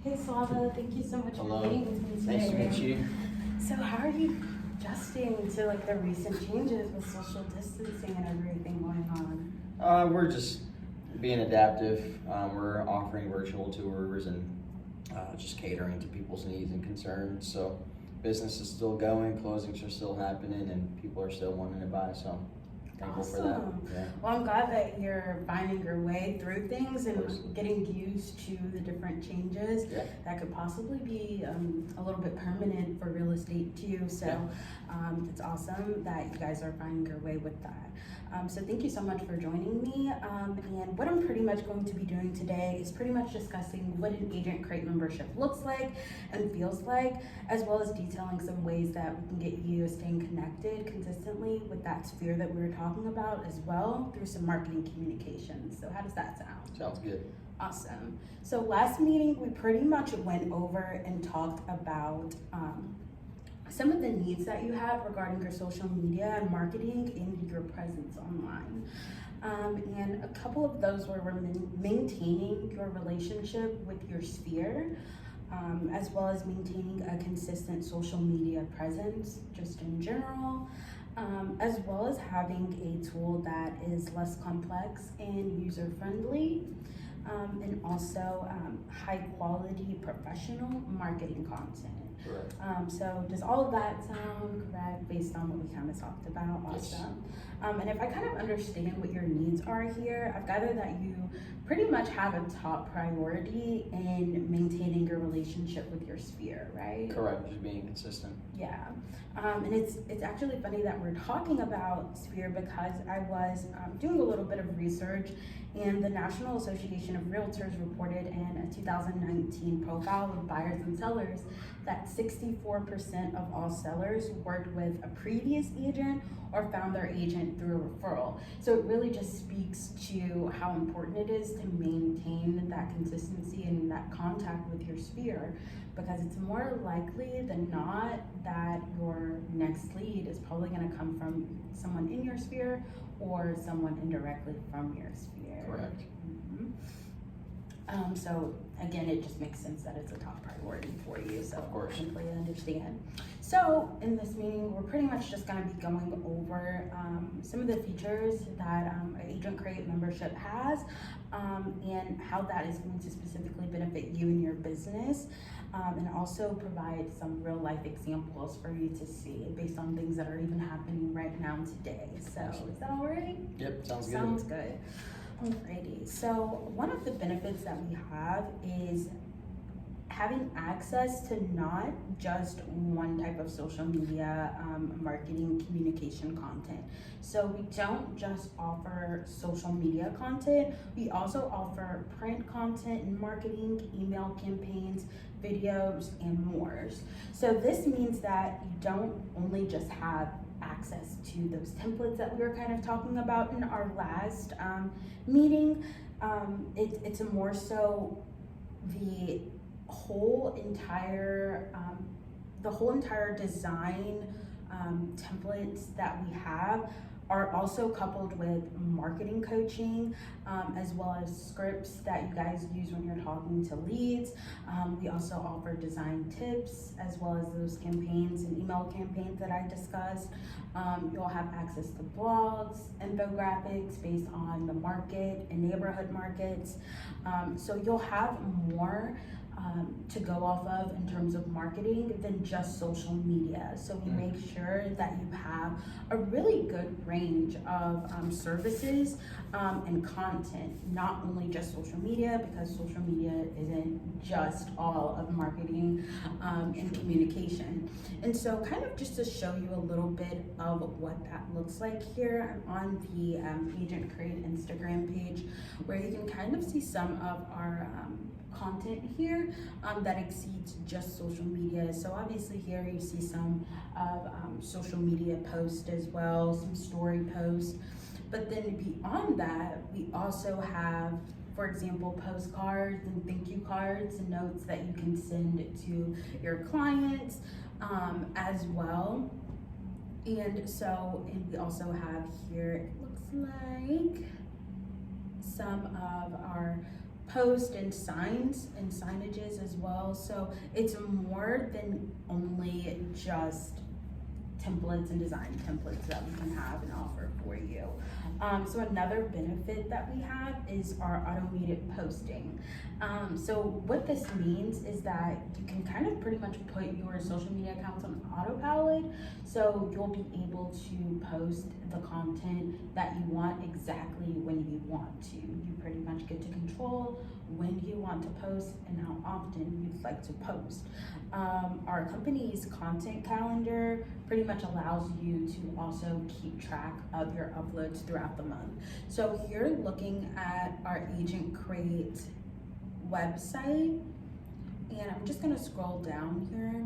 Hey Slava, thank you so much Hello. for meeting with me today. Nice to meet you. So how are you adjusting to like the recent changes with social distancing and everything going on? We're just being adaptive. We're offering virtual tours and just catering to people's needs and concerns. So business is still going, closings are still happening, and people are still wanting to buy. So thankful for that. Yeah. Well, I'm glad that you're finding your way through things and getting used to the different changes that could possibly be a little bit permanent for real estate too. So it's awesome that you guys are finding your way with that. So thank you so much for joining me. And what I'm pretty much going to be doing today is pretty much discussing what an Agent Crate membership looks like and feels like, as well as detailing some ways that we can get you staying connected consistently with that sphere that we were talking about as well through some marketing communications. So how does that sound? Sounds good. Awesome. So last meeting, we pretty much went over and talked about some of the needs that you have regarding your social media and marketing and your presence online. And a couple of those were maintaining your relationship with your sphere, as well as maintaining a consistent social media presence just in general, as well as having a tool that is less complex and user-friendly, and also high quality professional marketing content. Correct. So does all of that sound correct based on what we kind of talked about? Awesome. And if I kind of understand what your needs are here, I've gathered that you pretty much have a top priority in maintaining your relationship with your sphere, right? Correct, just being consistent. Yeah, and it's actually funny that we're talking about sphere because I was doing a little bit of research, and the National Association of Realtors reported in a 2019 profile of buyers and sellers that 64% of all sellers worked with a previous agent or found their agent through a referral. So it really just speaks to how important it is to maintain that consistency and that contact with your sphere, because it's more likely than not that your next lead is probably going to come from someone in your sphere or someone indirectly from your sphere. Correct. So again, it just makes sense that it's a top priority for you. So of course, I completely understand. So in this meeting, we're pretty much just going to be going over some of the features that an Agent Crate membership has, and how that is going to specifically benefit you and your business, and also provide some real life examples for you to see based on things that are even happening right now today. So is that all right? Yep, sounds good. Sounds good. Alrighty, so one of the benefits that we have is having access to not just one type of social media marketing communication content. So we don't just offer social media content, we also offer print content and marketing, email campaigns, videos, and more. So this means that you don't only just have access to those templates that we were kind of talking about in our last meeting. It's more so the whole entire design templates that we have are also coupled with marketing coaching, as well as scripts that you guys use when you're talking to leads. We also offer design tips, as well as those campaigns and email campaigns that I discussed. You'll have access to blogs, infographics based on the market and neighborhood markets. So you'll have more to go off of in terms of marketing than just social media. So we make sure that you have a really good range of services and content, not only just social media, because social media isn't just all of marketing and communication. And so kind of just to show you a little bit of what that looks like here, I'm on the Agent Crate Instagram page, where you can kind of see some of our content here that exceeds just social media. So obviously here you see some of social media posts as well, some story posts. But then beyond that, we also have, for example, postcards and thank you cards and notes that you can send to your clients as well. And we also have here, it looks like some of our post and signs and signages as well. So it's more than only just templates and design templates that we can have and offer for you. So another benefit that we have is our automated posting. So what this means is that you can kind of pretty much put your social media accounts on autopilot. So you'll be able to post the content that you want exactly when you want to. You pretty much get to control when you want to post and how often you'd like to post. Our company's content calendar pretty much allows you to also keep track of your uploads throughout the month. So here looking at our Agent Crate website, and I'm just gonna scroll down here,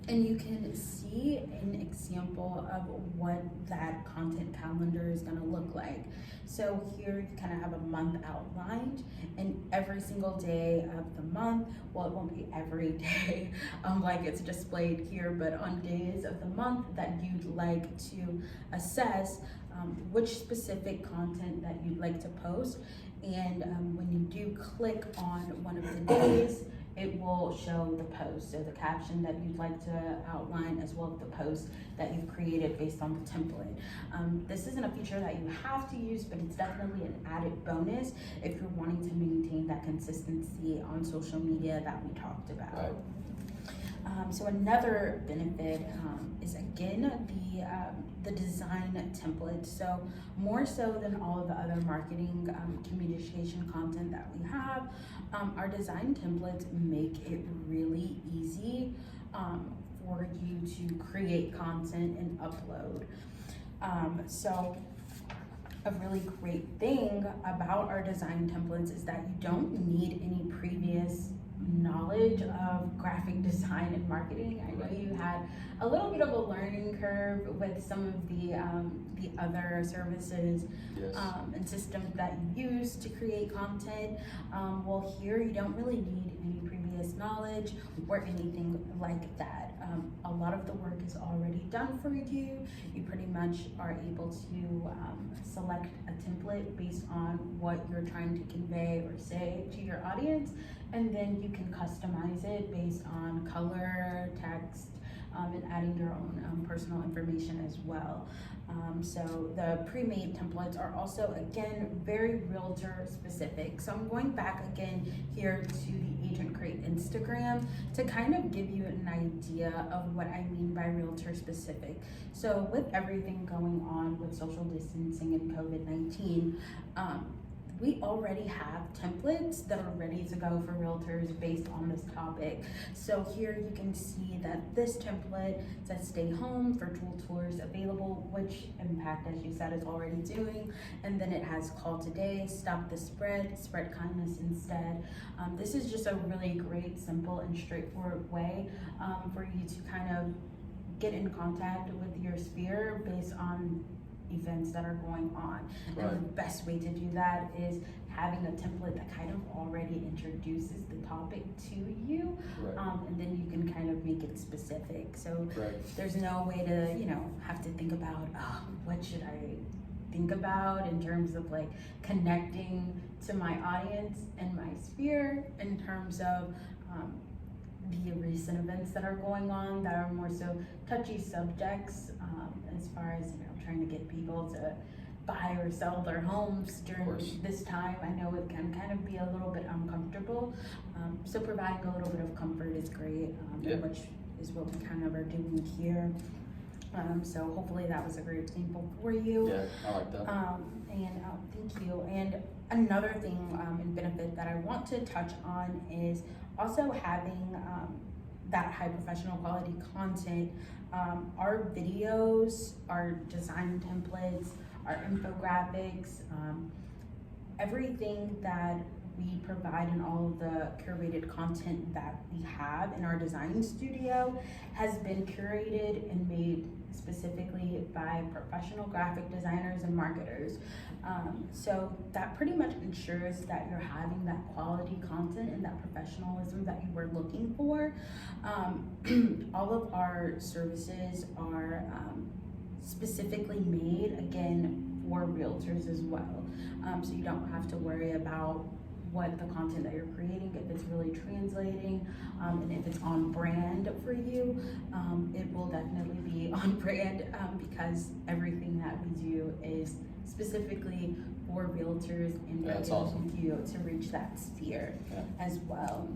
and you can see an example of what that content calendar is gonna look like. So here you kind of have a month outlined, and every single day of the month, well, it won't be every day like it's displayed here, but on days of the month that you'd like to assess which specific content that you'd like to post. And when you do click on one of the days, it will show the post, so the caption that you'd like to outline, as well as the post that you've created based on the template. This isn't a feature that you have to use, but it's definitely an added bonus if you're wanting to maintain that consistency on social media that we talked about. Right. So another benefit is again the design template. So more so than all of the other marketing communication content that we have, our design templates make it really easy for you to create content and upload. So a really great thing about our design templates is that you don't need any previous knowledge of graphic design and marketing. I know you had a little bit of a learning curve with some of the other services Yes. and systems that you use to create content. Well, here you don't really need any previous knowledge or anything like that. A lot of the work is already done for you. You pretty much are able to select a template based on what you're trying to convey or say to your audience, and then you can customize it based on color, text, and adding your own personal information as well. So the pre-made templates are also, again, very realtor specific. So I'm going back again here to the Agent Crate Instagram to kind of give you an idea of what I mean by realtor specific. So with everything going on with social distancing and COVID-19, we already have templates that are ready to go for realtors based on this topic. So here you can see that this template says stay home, virtual tours available, which Impact, as you said, is already doing. And then it has call today, stop the spread, spread kindness instead. This is just a really great, simple, and straightforward way for you to kind of get in contact with your sphere based on events that are going on. Right. And the best way to do that is having a template that kind of already introduces the topic to you, Right. and then you can kind of make it specific. So Right. there's no way to, have to think about, what should I think about in terms of like connecting to my audience and my sphere in terms of the recent events that are going on that are more so touchy subjects, as far as trying to get people to buy or sell their homes during this time. I know it can kind of be a little bit uncomfortable, so providing a little bit of comfort is great, which is what we kind of are doing here. So hopefully that was a great example for you. Yeah, I like that. Thank you. And another thing and benefit that I want to touch on is also having that high professional quality content. Our videos, our design templates, our infographics, everything that we provide in all of the curated content that we have in our design studio has been curated and made specifically by professional graphic designers and marketers. So that pretty much ensures that you're having that quality content and that professionalism that you were looking for. All of our services are specifically made, again, for realtors as well. So you don't have to worry about what the content that you're creating, if it's really translating, and if it's on brand for you. It will definitely be on brand because everything that we do is specifically for realtors and That's working awesome. with you to reach that sphere Yeah. as well.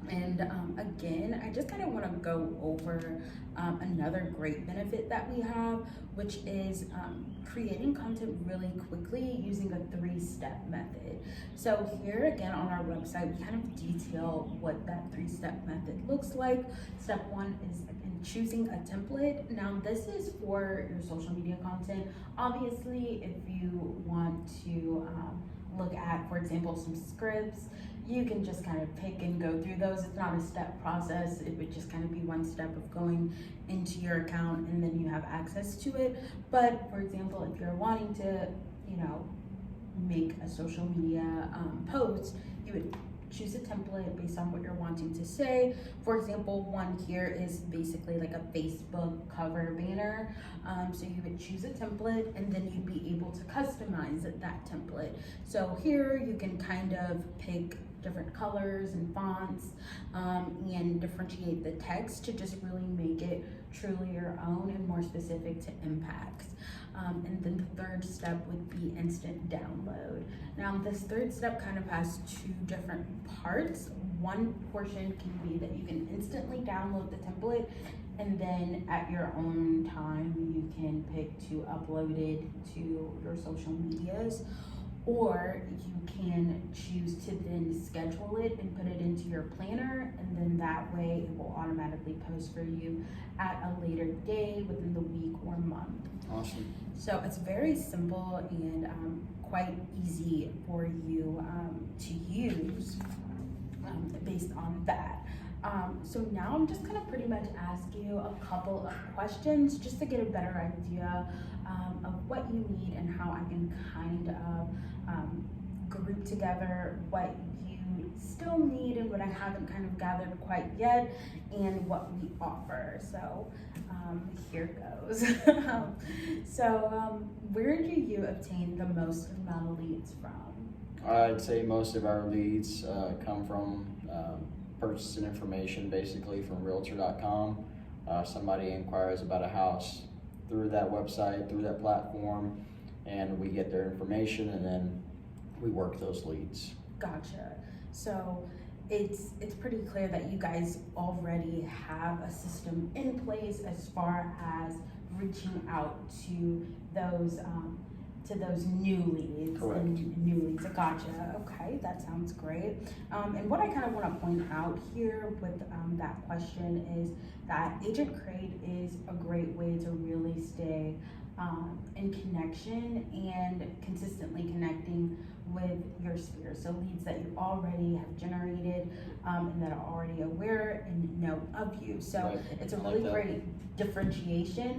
And again, I just kind of want to go over another great benefit that we have, which is creating content really quickly using a 3-step method. So here again on our website, we kind of detail what that 3-step method looks like. Step 1 is again choosing a template. Now this is for your social media content. Obviously, if you want to look at, for example, some scripts, you can just kind of pick and go through those. It's not a step process. It would just kind of be one step of going into your account and then you have access to it. But for example, if you're wanting to, make a social media post, you would choose a template based on what you're wanting to say. For example, one here is basically like a Facebook cover banner. So you would choose a template and then you'd be able to customize that template. So here you can kind of pick different colors and fonts and differentiate the text to just really make it truly your own and more specific to impacts. And then the third step would be instant download. Now this third step kind of has 2 different parts. One portion can be that you can instantly download the template, and then at your own time you can pick to upload it to your social medias, or you can choose to then schedule it and put it into your planner, and then that way it will automatically post for you at a later day within the week or month. Awesome. So it's very simple and quite easy for you to use based on that. So now I'm just gonna pretty much ask you a couple of questions just to get a better idea of what you need and how I can kind of group together what you still need and what I haven't kind of gathered quite yet and what we offer. So here goes. Where do you obtain the most amount of leads from? I'd say most of our leads come from purchasing information, basically from Realtor.com. Somebody inquires about a house through that website, through that platform, and we get their information and then we work those leads. Gotcha. So it's pretty clear that you guys already have a system in place as far as reaching out to those new leads. Correct. And new leads. Gotcha. Okay, that sounds great. And what I kind of want to point out here with that question is that Agent Create is a great way to really stay in connection and consistently connecting with your sphere. So leads that you already have generated and that are already aware and know of you. So Right. it's a I like really that. great differentiation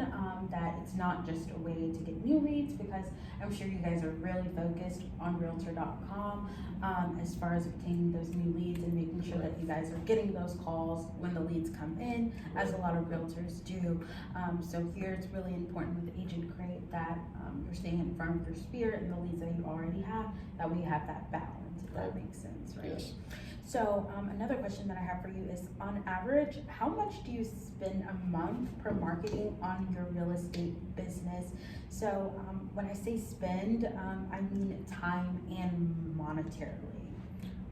that it's not just a way to get new leads, because I'm sure you guys are really focused on Realtor.com as far as obtaining those new leads and making sure that you guys are getting those calls when the leads come in, as a lot of realtors do. So here it's really important with Agent Create that you're staying in front of your sphere and the leads that you already have, that we have that balance, if that Right. makes sense, right? Yes. So another question that I have for you is, on average, how much do you spend a month per marketing on your real estate business? So when I say spend, I mean time and monetarily.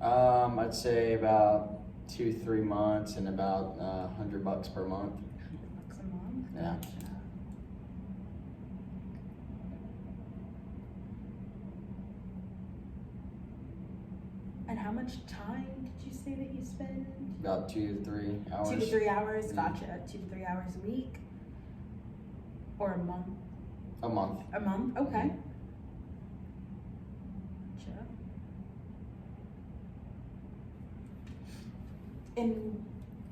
I'd say about 2-3 months and about $100 per month. $100 a month? Yeah. Gotcha. And how much time did you say that you spend? About 2 to 3 hours. 2 to 3 hours, Mhm. gotcha. 2 to 3 hours a week? Or a month? A month. A month, okay. Gotcha. And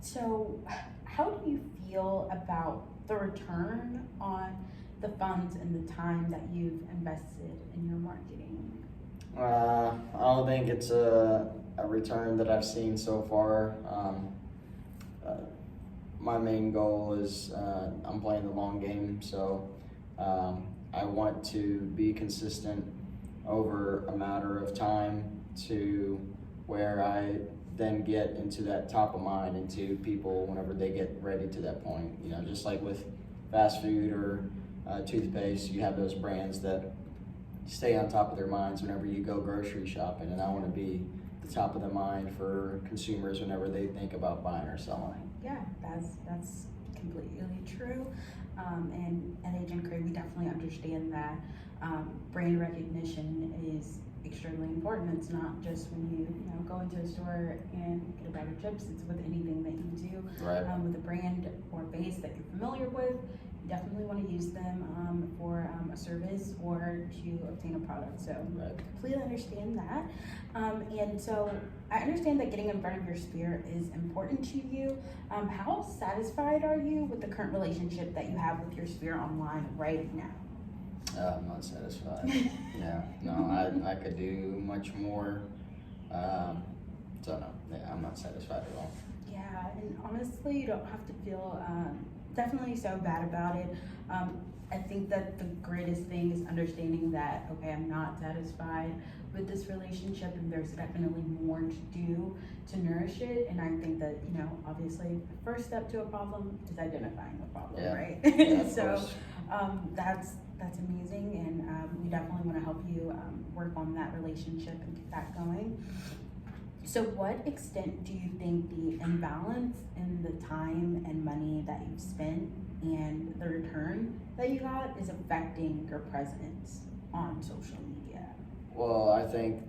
so, how do you feel about the return on the funds and the time that you've invested in your marketing? I don't think it's a return that I've seen so far. My main goal is I'm playing the long game, so I want to be consistent over a matter of time to where I then get into that top of mind into people whenever they get ready to that point. You know, just like with fast food or toothpaste, you have those brands that stay on top of their minds whenever you go grocery shopping, and I want to be the top of the mind for consumers whenever they think about buying or selling. Yeah, that's completely true. And at Agent Craig, we definitely understand that brand recognition is extremely important. It's not just when you go into a store and get a bag of chips. It's with anything that you do. Right. With a brand or base that you're familiar with, you definitely want to use them for a service or to obtain a product. So Right. completely understand that. And so I understand that getting in front of your sphere is important to you. How satisfied are you with the current relationship that you have with your sphere online right now? I'm not satisfied. Yeah, no, I could do much more. So no, yeah, I'm not satisfied at all. Yeah, and honestly, you don't have to feel definitely so bad about it. I think that the greatest thing is understanding that, okay, I'm not satisfied with this relationship and there's definitely more to do to nourish it. And I think that, obviously the first step to a problem is identifying the problem, Yeah. right? Yeah, of So course. that's amazing, and we definitely want to help you work on that relationship and get that going. So what extent do you think the imbalance in the time and money that you've spent and the return that you got is affecting your presence on social media? Well, I think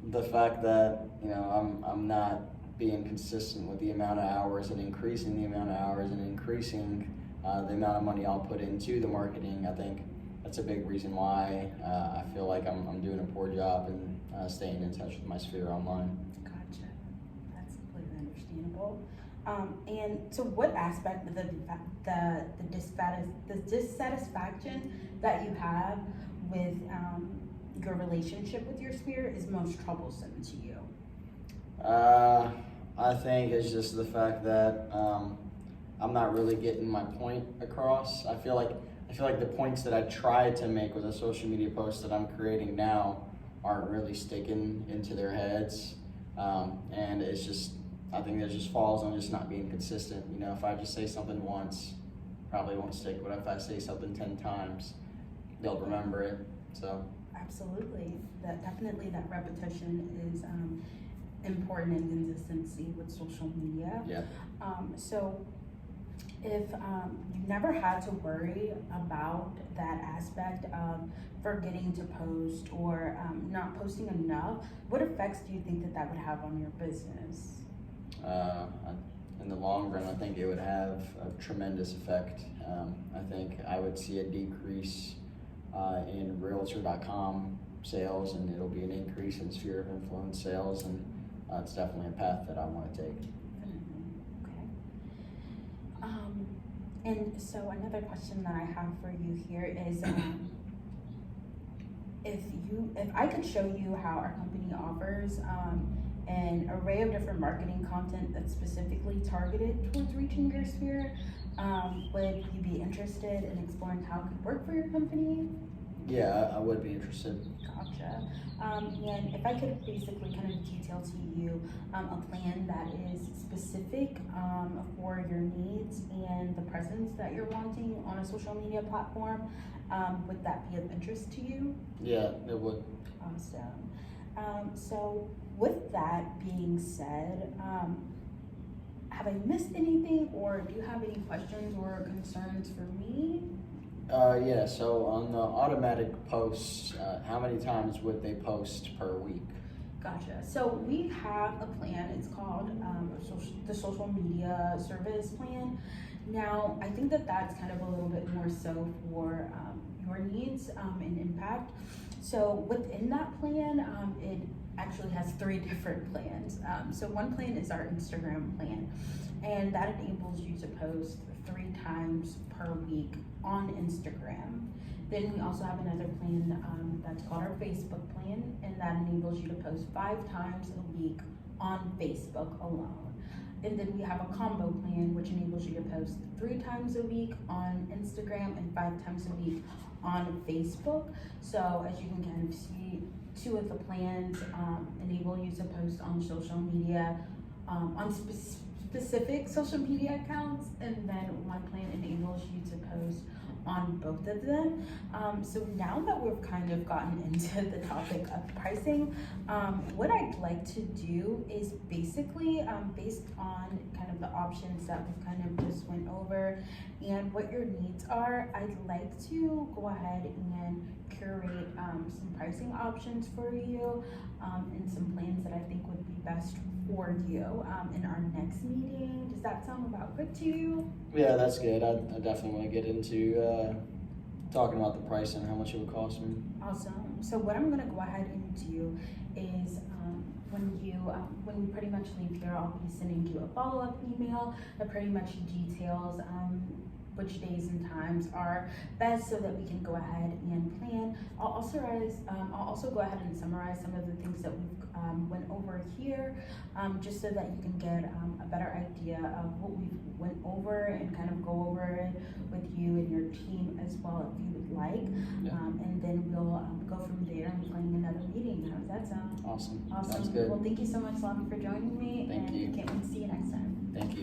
the fact that I'm not being consistent with the amount of hours and increasing the amount of hours and increasing the amount of money I'll put into the marketing, I think that's a big reason why I feel like I'm doing a poor job in staying in touch with my sphere online. Gotcha. That's completely understandable. And so what aspect of the dissatisfaction that you have with your relationship with your sphere is most troublesome to you? I think it's just the fact that I'm not really getting my point across. I feel like the points that I try to make with the social media posts that I'm creating now aren't really sticking into their heads. And it's just, I think it just falls on just not being consistent. If I just say something once, probably won't stick, but if I say something 10 times, they'll remember it. So Absolutely. Definitely that repetition is important in consistency with social media. yeah. So if you've never had to worry about that aspect of forgetting to post or not posting enough, what effects do you think that would have on your business? In the long run, I think it would have a tremendous effect. I think I would see a decrease in Realtor.com sales, and it'll be an increase in Sphere of Influence sales, and it's definitely a path that I want to take. Okay. And so another question that I have for you here is, if I could show you how our company offers an array of different marketing content that's specifically targeted towards reaching your sphere, would you be interested in exploring how it could work for your company? Yeah, I would be interested. Gotcha. And if I could basically kind of detail to you a plan that is specific for your needs and the presence that you're wanting on a social media platform, would that be of interest to you? Yeah, it would. Awesome. So with that being said, have I missed anything, or do you have any questions or concerns for me? Yeah, so on the automatic posts, how many times would they post per week? Gotcha. So we have a plan. It's called the social media service plan. Now, I think that that's kind of a little bit more so for your needs and impact. So within that plan, it actually has 3 different plans. So one plan is our Instagram plan, and that enables you to post 3 times per week on Instagram. Then we also have another plan that's called our Facebook plan, and that enables you to post 5 times a week on Facebook alone. And then we have a combo plan, which enables you to post 3 times a week on Instagram and 5 times a week on Facebook. So as you can kind of see, 2 of the plans enable you to post on social media, on specific social media accounts, and then one plan enables you to post on both of them. So now that we've kind of gotten into the topic of pricing, what I'd like to do is basically based on kind of the options that we've kind of just went over and what your needs are, I'd like to go ahead and curate some pricing options for you and some plans that I think would be best for you in our next meeting. Does that sound about good to you? Yeah, that's good. I definitely want to get into talking about the price and how much it would cost me. Awesome. So what I'm gonna go ahead and do is when we pretty much leave here, I'll be sending you a follow-up email that pretty much details which days and times are best so that we can go ahead and plan. I'll also go ahead and summarize some of the things that we've went over here, just so that you can get a better idea of what we went over and kind of go over it with you and your team as well if you would like. Yeah. And then we'll go from there and plan another meeting. How does that sound? Awesome. Awesome. Sounds good. Well, thank you so much, Lobby, for joining me. Thank and you. Can't wait to see you next time. Thank you.